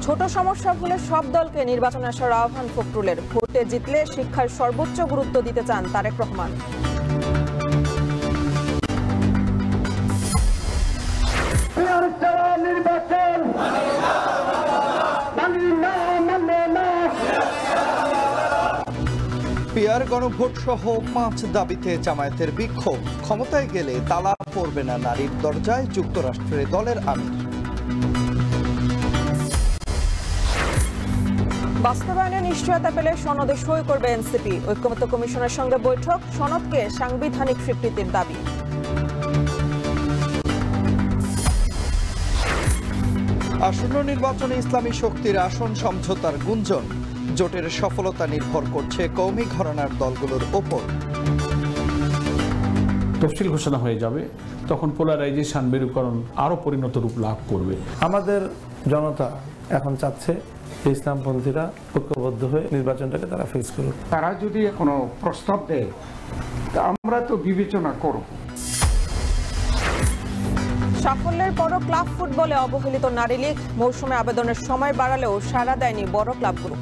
ছোট সমস্যা ভুলে সব দলকে নির্বাচনে আসার আহ্বান ফখরুলের। ভোটে জিতলে শিক্ষার সর্বোচ্চ গুরুত্ব দিতে চান তারেক রহমান। পিয়ার গণভোট সহ 5 দাবিতে জামায়াতের বিক্ষোভ। ক্ষমতায় গেলে তালা পড়বে না নারীর দরজায়, যুক্তরাষ্ট্রের দলের আমির। বাস্তবায়নে নিশ্চয়তা পেলে সনদে সই করবে এনসিপি। ঐক্যমত্য কমিশনের সঙ্গে বৈঠক, সনদকে সাংবিধানিক স্বীকৃতির দাবি। আসন্ন নির্বাচনে ইসলামী শক্তির আসন সমঝোতার গুঞ্জন। জোটের সফলতা নির্ভর করছে কওমি ঘরানার দলগুলোর ওপর। তফসিল ঘোষণা হয়ে যাবে, তখন পোলারাইজেশন মেরুকরণ আরো পরিণত রূপ লাভ করবে। আমাদের জনতা এখন চাচ্ছে ইসলামপন্থীরা ঐক্যবদ্ধ হয়ে নির্বাচনটাকে তারা ফেস করুক। তারা যদি কোনো প্রস্তাব দেয় তা আমরা তো বিবেচনা করব। সাফল্যের পরও ক্লাব ফুটবলে অবহেলিত নারী লীগ। মৌসুমে আবেদনের সময় বাড়ালেও সাড়া দেয়নি বড় ক্লাবগুলো।